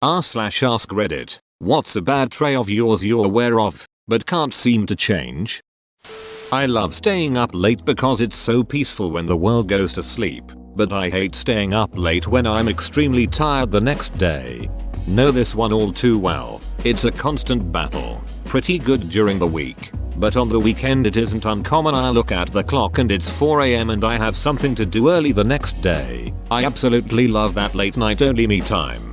r/ask Reddit. What's a bad trait of yours you're aware of, but can't seem to change? I love staying up late because it's so peaceful when the world goes to sleep, but I hate staying up late when I'm extremely tired the next day. Know this one all too well. It's a constant battle. Pretty good during the week, but on the weekend it isn't uncommon I look at the clock and it's 4 AM and I have something to do early the next day. I absolutely love that late night only me time.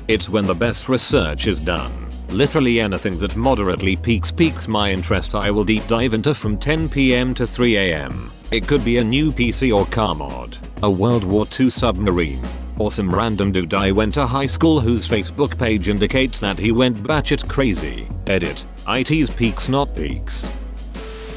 It's when the best research is done. Literally anything that moderately piques my interest I will deep dive into from 10 PM to 3 AM. It could be a new PC or car mod, a World War II submarine, or some random dude I went to high school whose Facebook page indicates that he went batshit crazy. Edit. IT's peaks not peaks.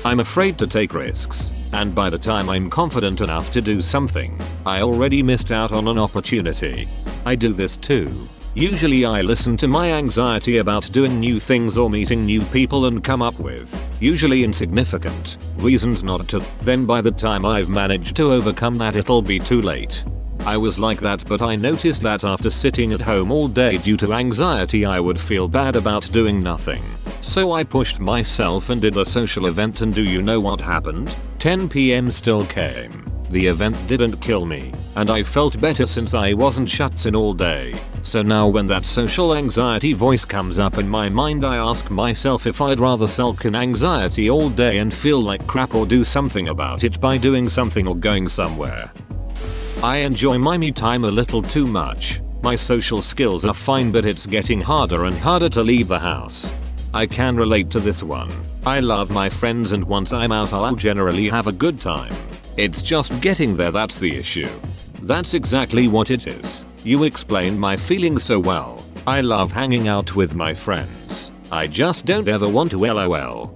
I'm afraid to take risks, and by the time I'm confident enough to do something, I already missed out on an opportunity. I do this too. Usually I listen to my anxiety about doing new things or meeting new people and come up with, usually insignificant, reasons not to. Then by the time I've managed to overcome that it'll be too late. I was like that, but I noticed that after sitting at home all day due to anxiety I would feel bad about doing nothing. So I pushed myself and did a social event, and do you know what happened? 10 PM still came. The event didn't kill me, and I felt better since I wasn't shut in all day. So now when that social anxiety voice comes up in my mind I ask myself if I'd rather sulk in anxiety all day and feel like crap, or do something about it by doing something or going somewhere. I enjoy my me time a little too much. My social skills are fine, but it's getting harder and harder to leave the house. I can relate to this one. I love my friends and once I'm out I'll generally have a good time. It's just getting there that's the issue. That's exactly what it is. You explained my feelings so well. I love hanging out with my friends. I just don't ever want to LOL.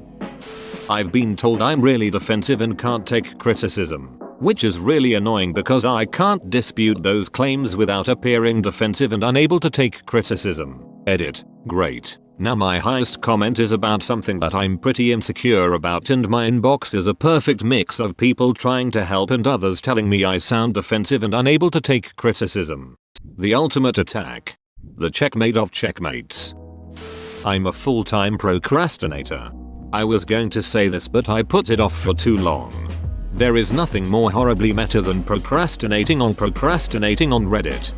I've been told I'm really defensive and can't take criticism, which is really annoying because I can't dispute those claims without appearing defensive and unable to take criticism. Edit. Great. Now my highest comment is about something that I'm pretty insecure about, and my inbox is a perfect mix of people trying to help and others telling me I sound defensive and unable to take criticism. The ultimate attack. The checkmate of checkmates. I'm a full-time procrastinator. I was going to say this but I put it off for too long. There is nothing more horribly meta than procrastinating on Reddit.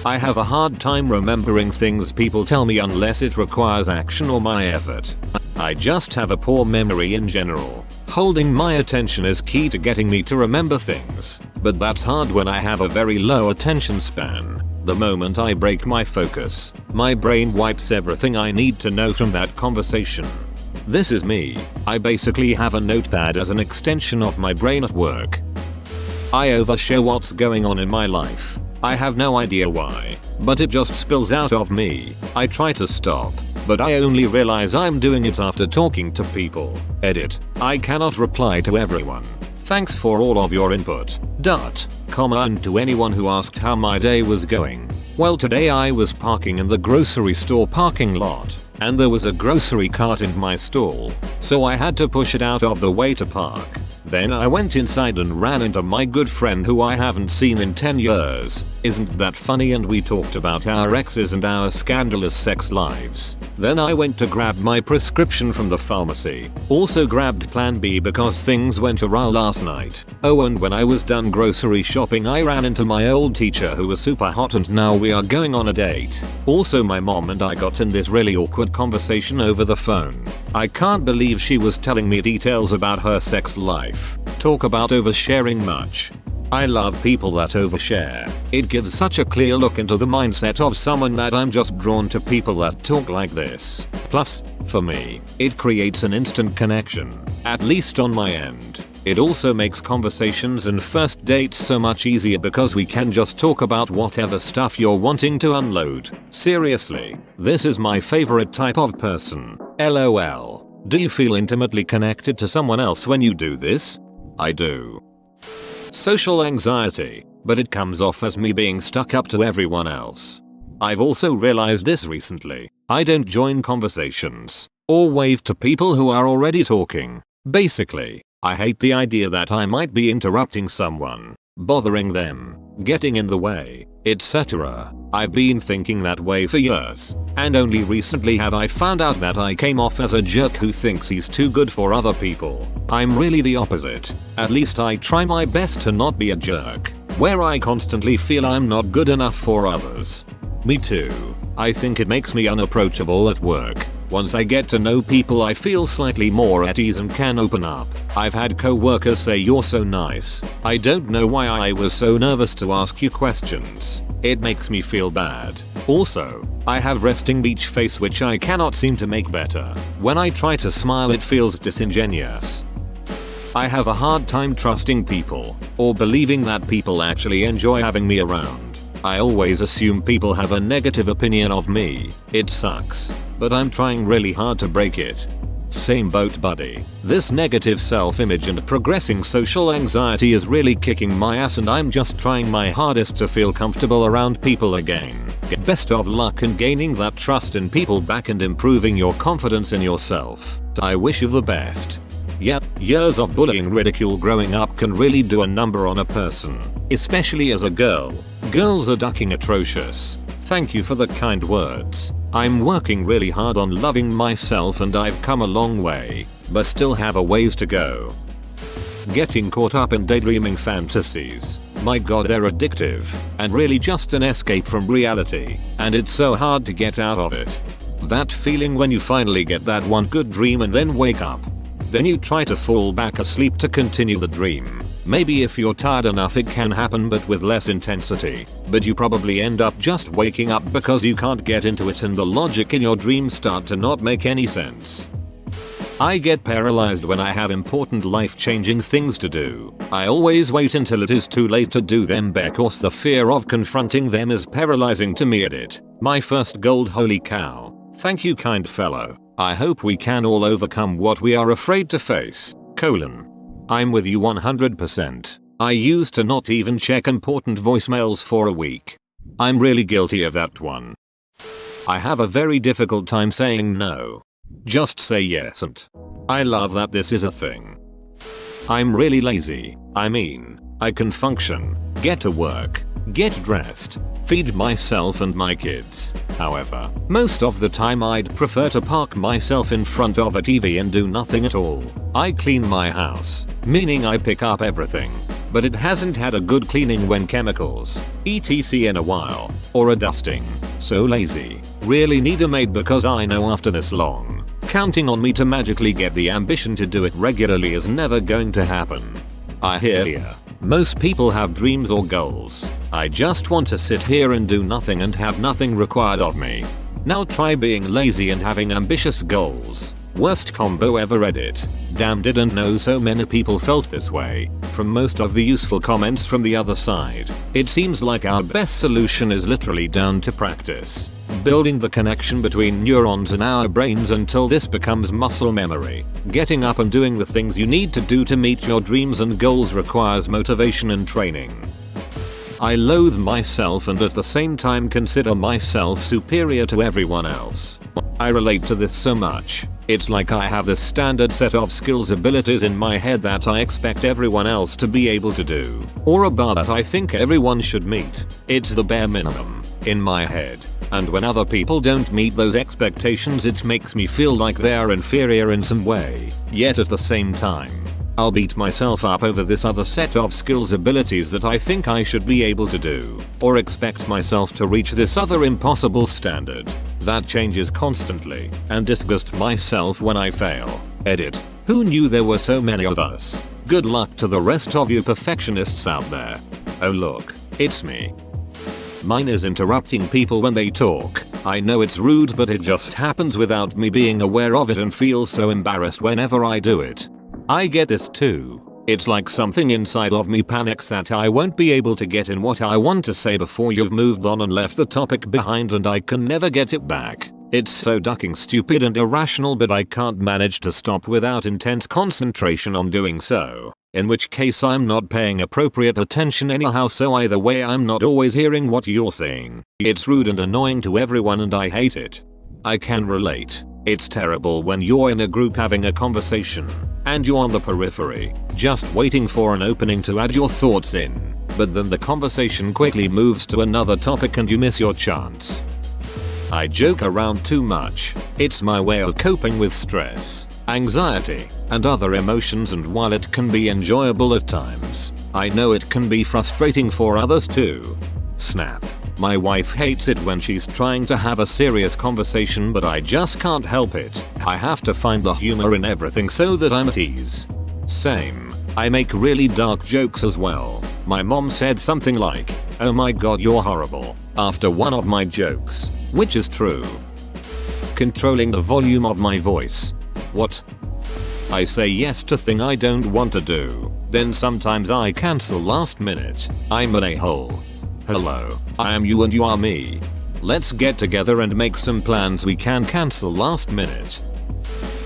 I have a hard time remembering things people tell me unless it requires action or my effort. I just have a poor memory in general. Holding my attention is key to getting me to remember things, but that's hard when I have a very low attention span. The moment I break my focus, my brain wipes everything I need to know from that conversation. This is me. I basically have a notepad as an extension of my brain at work. I overshare what's going on in my life. I have no idea why, but it just spills out of me. I try to stop, but I only realize I'm doing it after talking to people. Edit. I cannot reply to everyone. Thanks for all of your input. And to anyone who asked how my day was going. Well, today I was parking in the grocery store parking lot, and there was a grocery cart in my stall, so I had to push it out of the way to park. Then I went inside and ran into my good friend who I haven't seen in 10 years. Isn't that funny? And we talked about our exes and our scandalous sex lives. Then I went to grab my prescription from the pharmacy. Also grabbed Plan B because things went awry last night. Oh, and when I was done grocery shopping I ran into my old teacher who was super hot and now we are going on a date. Also my mom and I got in this really awkward conversation over the phone. I can't believe she was telling me details about her sex life. Talk about oversharing much. I love people that overshare. It gives such a clear look into the mindset of someone that I'm just drawn to people that talk like this. Plus, for me, it creates an instant connection, at least on my end. It also makes conversations and first dates so much easier because we can just talk about whatever stuff you're wanting to unload. Seriously, this is my favorite type of person. LOL. Do you feel intimately connected to someone else when you do this? I do. Social anxiety, but it comes off as me being stuck up to everyone else. I've also realized this recently. I don't join conversations or wave to people who are already talking. Basically, I hate the idea that I might be interrupting someone, bothering them, getting in the way, etc. I've been thinking that way for years, and only recently have I found out that I came off as a jerk who thinks he's too good for other people. I'm really the opposite. At least I try my best to not be a jerk, where I constantly feel I'm not good enough for others. Me too. I think it makes me unapproachable at work. Once I get to know people I feel slightly more at ease and can open up. I've had co-workers say you're so nice. I don't know why I was so nervous to ask you questions. It makes me feel bad. Also, I have resting beach face which I cannot seem to make better. When I try to smile it feels disingenuous. I have a hard time trusting people, or believing that people actually enjoy having me around. I always assume people have a negative opinion of me. It sucks, but I'm trying really hard to break it. Same boat buddy. This negative self-image and progressing social anxiety is really kicking my ass and I'm just trying my hardest to feel comfortable around people again. Best of luck in gaining that trust in people back and improving your confidence in yourself. I wish you the best. Yeah, years of bullying ridicule growing up can really do a number on a person, especially as a girl. Girls are ducking atrocious. Thank you for the kind words. I'm working really hard on loving myself and I've come a long way, but still have a ways to go. Getting caught up in daydreaming fantasies. My god, they're addictive, and really just an escape from reality, and it's so hard to get out of it. That feeling when you finally get that one good dream and then wake up. Then you try to fall back asleep to continue the dream. Maybe if you're tired enough it can happen but with less intensity, but you probably end up just waking up because you can't get into it and the logic in your dreams start to not make any sense. I get paralyzed when I have important life-changing things to do. I always wait until it is too late to do them because the fear of confronting them is paralyzing to me. Edit. My first gold, holy cow. Thank you kind fellow. I hope we can all overcome what we are afraid to face. I'm with you 100%. I used to not even check important voicemails for a week. I'm really guilty of that one. I have a very difficult time saying no. Just say yes and. I love that this is a thing. I'm really lazy. I mean, I can function, get to work, get dressed, feed myself and my kids. However, most of the time I'd prefer to park myself in front of a TV and do nothing at all. I clean my house, meaning I pick up everything, but it hasn't had a good cleaning when chemicals, etc in a while, or a dusting. So lazy. Really need a maid because I know after this long, counting on me to magically get the ambition to do it regularly is never going to happen. I hear ya. Most people have dreams or goals. I just want to sit here and do nothing and have nothing required of me. Now try being lazy and having ambitious goals. Worst combo ever. Edit. Damn, didn't know so many people felt this way. From most of the useful comments from the other side, it seems like our best solution is literally down to practice. Building the connection between neurons in our brains until this becomes muscle memory. Getting up and doing the things you need to do to meet your dreams and goals requires motivation and training. I loathe myself and at the same time consider myself superior to everyone else. I relate to this so much. It's like I have this standard set of skills abilities in my head that I expect everyone else to be able to do, or a bar that I think everyone should meet. It's the bare minimum in my head. And when other people don't meet those expectations it makes me feel like they're inferior in some way. Yet at the same time, I'll beat myself up over this other set of skills abilities that I think I should be able to do, or expect myself to reach this other impossible standard. That changes constantly, and disgust myself when I fail. Edit. Who knew there were so many of us? Good luck to the rest of you perfectionists out there. Oh look, it's me. Mine is interrupting people when they talk. I know it's rude but it just happens without me being aware of it and feel so embarrassed whenever I do it. I get this too. It's like something inside of me panics that I won't be able to get in what I want to say before you've moved on and left the topic behind and I can never get it back. It's so ducking stupid and irrational but I can't manage to stop without intense concentration on doing so. In which case I'm not paying appropriate attention anyhow, so either way I'm not always hearing what you're saying. It's rude and annoying to everyone and I hate it. I can relate. It's terrible when you're in a group having a conversation, and you're on the periphery, just waiting for an opening to add your thoughts in. but then the conversation quickly moves to another topic and you miss your chance. I joke around too much. It's my way of coping with stress, anxiety, and other emotions, and while it can be enjoyable at times, I know it can be frustrating for others too. Snap. My wife hates it when she's trying to have a serious conversation, but I just can't help it. I have to find the humor in everything so that I'm at ease. Same. I make really dark jokes as well. My mom said something like, "Oh my god, you're horrible," after one of my jokes, which is true. Controlling the volume of my voice. What? I say yes to thing I don't want to do, then sometimes I cancel last minute. I'm an a-hole. Hello, I am you and you are me. Let's get together and make some plans we can cancel last minute.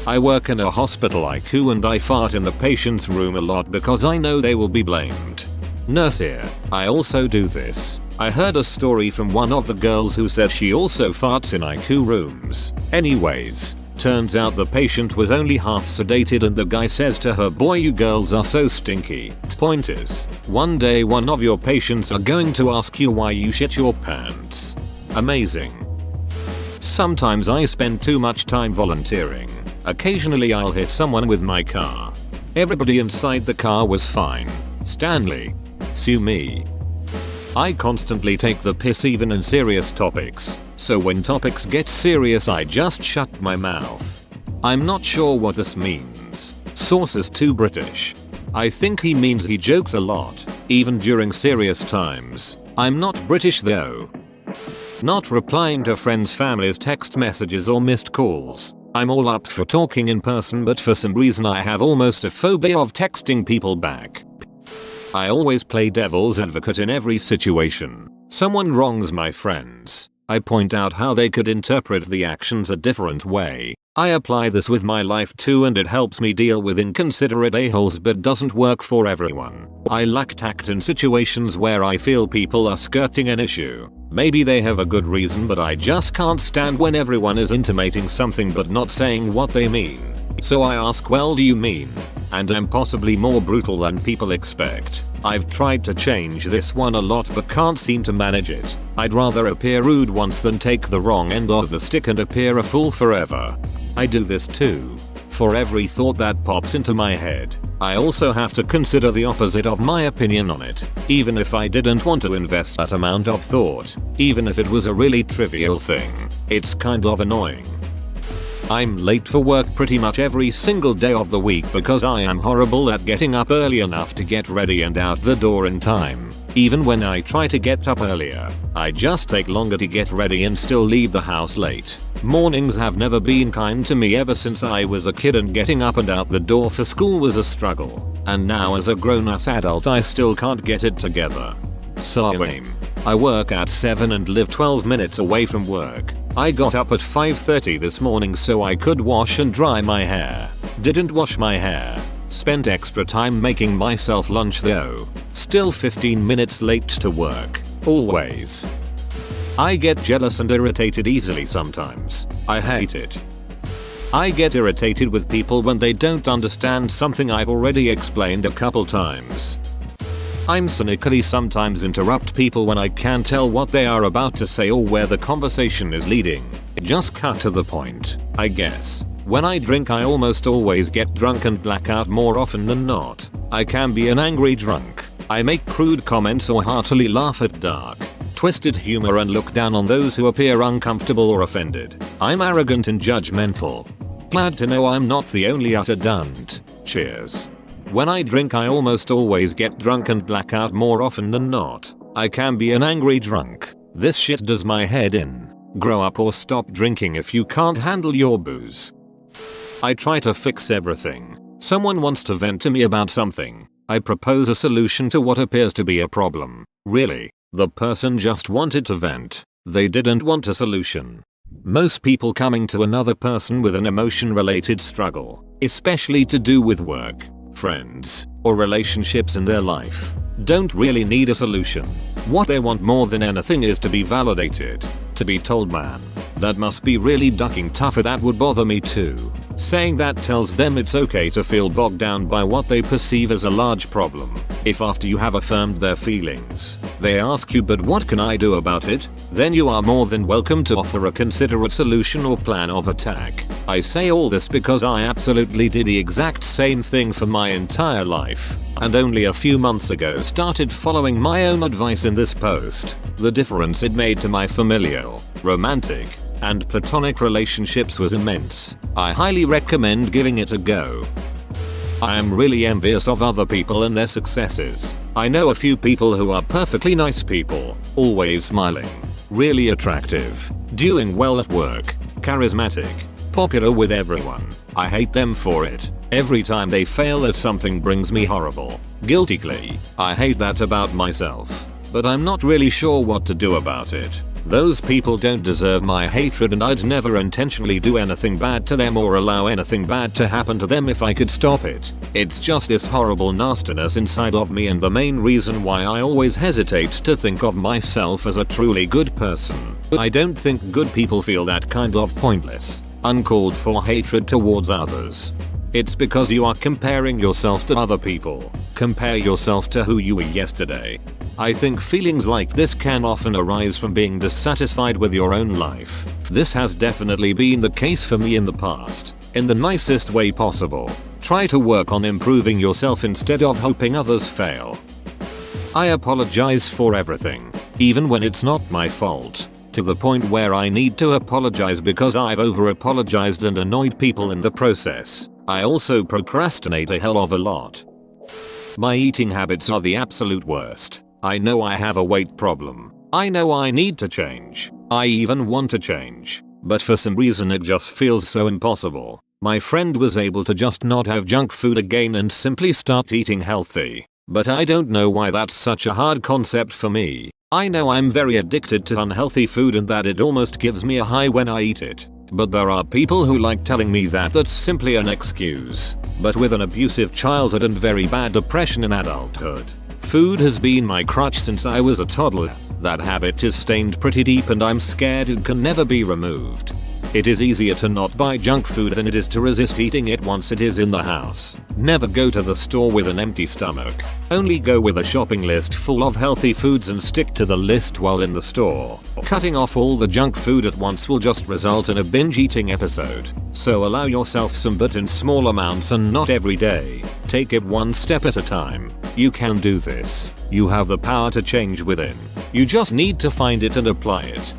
I work in a hospital IQ and I fart in the patient's room a lot because I know they will be blamed. Nurse here, I also do this. I heard a story from one of the girls who said she also farts in IQ rooms. Anyways, turns out the patient was only half sedated and the guy says to her, "Boy, you girls are so stinky." Point is, one day one of your patients are going to ask you why you shit your pants. Amazing. Sometimes I spend too much time volunteering. Occasionally I'll hit someone with my car. Everybody inside the car was fine. Stanley. Sue me. I constantly take the piss even in serious topics, so when topics get serious I just shut my mouth. I'm not sure what this means. Source is too British. I think he means he jokes a lot, even during serious times. I'm not British though. Not replying to friends' families' text messages or missed calls. I'm all up for talking in person, but for some reason I have almost a phobia of texting people back. I always play devil's advocate in every situation. Someone wrongs my friends. I point out how they could interpret the actions a different way. I apply this with my life too and it helps me deal with inconsiderate a-holes, but doesn't work for everyone. I lack tact in situations where I feel people are skirting an issue. Maybe they have a good reason, but I just can't stand when everyone is intimating something but not saying what they mean. So I ask, "Well, do you mean?" And am possibly more brutal than people expect. I've tried to change this one a lot but can't seem to manage it. I'd rather appear rude once than take the wrong end of the stick and appear a fool forever. I do this too. For every thought that pops into my head, I also have to consider the opposite of my opinion on it, even if I didn't want to invest that amount of thought, even if it was a really trivial thing. It's kind of annoying. I'm late for work pretty much every single day of the week because I am horrible at getting up early enough to get ready and out the door in time. Even when I try to get up earlier, I just take longer to get ready and still leave the house late. Mornings have never been kind to me ever since I was a kid, and getting up and out the door for school was a struggle. And now as a grown-ass adult I still can't get it together. Same. I work at 7 and live 12 minutes away from work. I got up at 5:30 this morning so I could wash and dry my hair. Didn't wash my hair. Spent extra time making myself lunch though. Still 15 minutes late to work. Always. I get jealous and irritated easily sometimes. I hate it. I get irritated with people when they don't understand something I've already explained a couple times. I'm cynically sometimes interrupt people when I can't tell what they are about to say or where the conversation is leading. Just cut to the point, I guess. When I drink I almost always get drunk and black out more often than not. I can be an angry drunk. I make crude comments or heartily laugh at dark, twisted humor and look down on those who appear uncomfortable or offended. I'm arrogant and judgmental. Glad to know I'm not the only utter dunt. Cheers. When I drink I almost always get drunk and black out more often than not. I can be an angry drunk. This shit does my head in. Grow up or stop drinking if you can't handle your booze. I try to fix everything. Someone wants to vent to me about something. I propose a solution to what appears to be a problem. Really, the person just wanted to vent. They didn't want a solution. Most people coming to another person with an emotion-related struggle, especially to do with work, friends, or relationships in their life, don't really need a solution. What they want more than anything is to be validated. To be told, "Man, that must be really ducking tougher, that would bother me too." Saying that tells them it's okay to feel bogged down by what they perceive as a large problem. If after you have affirmed their feelings, they ask you, but what can I do about it? Then you are more than welcome to offer a considerate solution or plan of attack. I say all this because I absolutely did the exact same thing for my entire life, and only a few months ago started following my own advice in this post. The difference it made to my familial, romantic, and platonic relationships was immense. I highly recommend giving it a go. I am really envious of other people and their successes. I know a few people who are perfectly nice people, always smiling, really attractive, doing well at work, charismatic, popular with everyone. I hate them for it. Every time they fail at something brings me horrible, guilty glee. I hate that about myself, but I'm not really sure what to do about it. Those people don't deserve my hatred, and I'd never intentionally do anything bad to them or allow anything bad to happen to them if I could stop it. It's just this horrible nastiness inside of me, and the main reason why I always hesitate to think of myself as a truly good person. I don't think good people feel that kind of pointless, uncalled for hatred towards others. It's because you are comparing yourself to other people. Compare yourself to who you were yesterday. I think feelings like this can often arise from being dissatisfied with your own life. This has definitely been the case for me in the past. In the nicest way possible, try to work on improving yourself instead of hoping others fail. I apologize for everything, even when it's not my fault, to the point where I need to apologize because I've over-apologized and annoyed people in the process. I also procrastinate a hell of a lot. My eating habits are the absolute worst. I know I have a weight problem. I know I need to change. I even want to change. But for some reason it just feels so impossible. My friend was able to just not have junk food again and simply start eating healthy. But I don't know why that's such a hard concept for me. I know I'm very addicted to unhealthy food and that it almost gives me a high when I eat it. But there are people who like telling me that that's simply an excuse. But with an abusive childhood and very bad depression in adulthood, food has been my crutch since I was a toddler. That habit is stained pretty deep and I'm scared it can never be removed. It is easier to not buy junk food than it is to resist eating it once it is in the house. Never go to the store with an empty stomach. Only go with a shopping list full of healthy foods and stick to the list while in the store. Cutting off all the junk food at once will just result in a binge eating episode. So allow yourself some, but in small amounts and not every day. Take it one step at a time. You can do this. You have the power to change within. You just need to find it and apply it.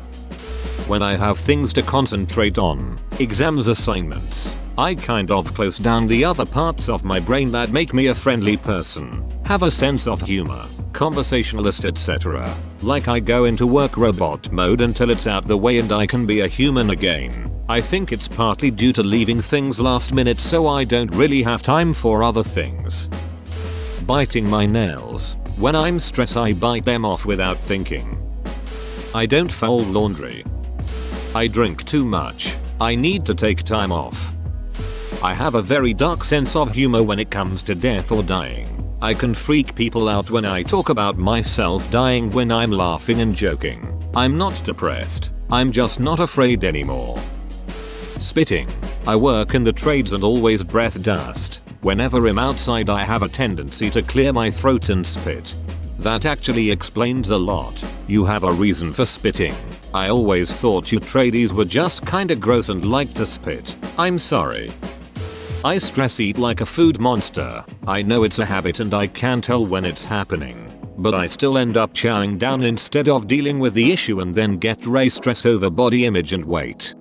When I have things to concentrate on, exams, assignments, I kind of close down the other parts of my brain that make me a friendly person, have a sense of humor, conversationalist, etc. Like I go into work robot mode until it's out the way and I can be a human again. I think it's partly due to leaving things last minute so I don't really have time for other things. Biting my nails. When I'm stressed I bite them off without thinking. I don't fold laundry. I drink too much. I need to take time off. I have a very dark sense of humor when it comes to death or dying. I can freak people out when I talk about myself dying when I'm laughing and joking. I'm not depressed. I'm just not afraid anymore. Spitting. I work in the trades and always breath dust. Whenever I'm outside I have a tendency to clear my throat and spit. That actually explains a lot. You have a reason for spitting. I always thought you tradies were just kinda gross and liked to spit. I'm sorry. I stress eat like a food monster. I know it's a habit and I can tell when it's happening. But I still end up chowing down instead of dealing with the issue and then get stressed over body image and weight.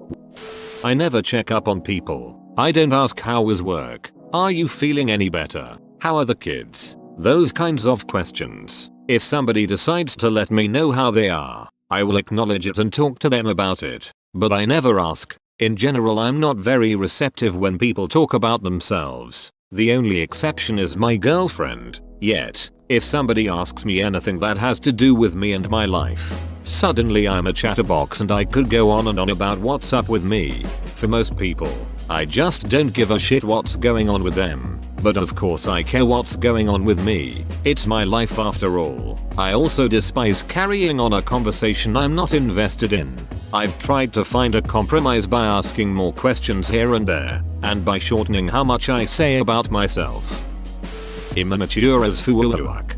I never check up on people. I don't ask how was work. Are you feeling any better? How are the kids? Those kinds of questions. If somebody decides to let me know how they are, I will acknowledge it and talk to them about it. But I never ask. In general I'm not very receptive when people talk about themselves. The only exception is my girlfriend. Yet, if somebody asks me anything that has to do with me and my life, suddenly I'm a chatterbox and I could go on and on about what's up with me. For most people, I just don't give a shit what's going on with them. But of course I care what's going on with me. It's my life after all. I also despise carrying on a conversation I'm not invested in. I've tried to find a compromise by asking more questions here and there, and by shortening how much I say about myself. Immature as fuck.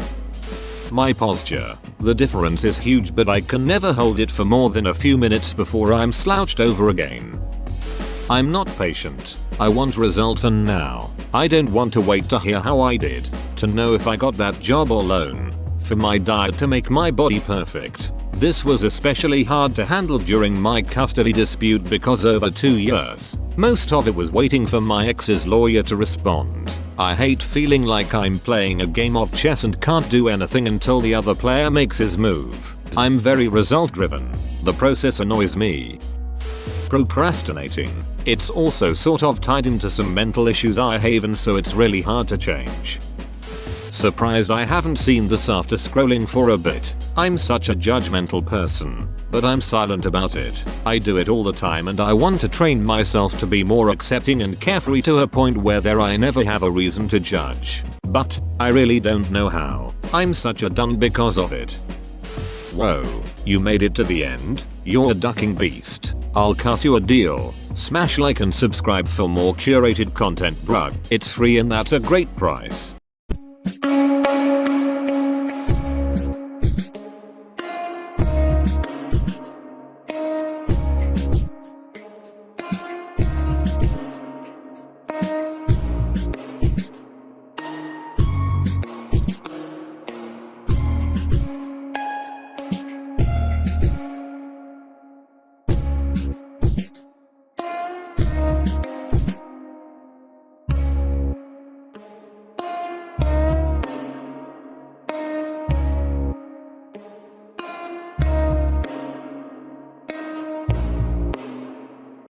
My posture. The difference is huge, but I can never hold it for more than a few minutes before I'm slouched over again. I'm not patient. I want results and now. I don't want to wait to hear how I did, to know if I got that job or loan, for my diet to make my body perfect. This was especially hard to handle during my custody dispute because over 2 years, most of it was waiting for my ex's lawyer to respond. I hate feeling like I'm playing a game of chess and can't do anything until the other player makes his move. I'm very result driven. The process annoys me. Procrastinating. It's also sort of tied into some mental issues I have, and so it's really hard to change. Surprised I haven't seen this after scrolling for a bit. I'm such a judgmental person, but I'm silent about it. I do it all the time and I want to train myself to be more accepting and carefree to a point where I never have a reason to judge. But I really don't know how. I'm such a dun because of it. Whoa, you made it to the end? You're a ducking beast. I'll cut you a deal. Smash like and subscribe for more curated content, bruh. It's free and that's a great price.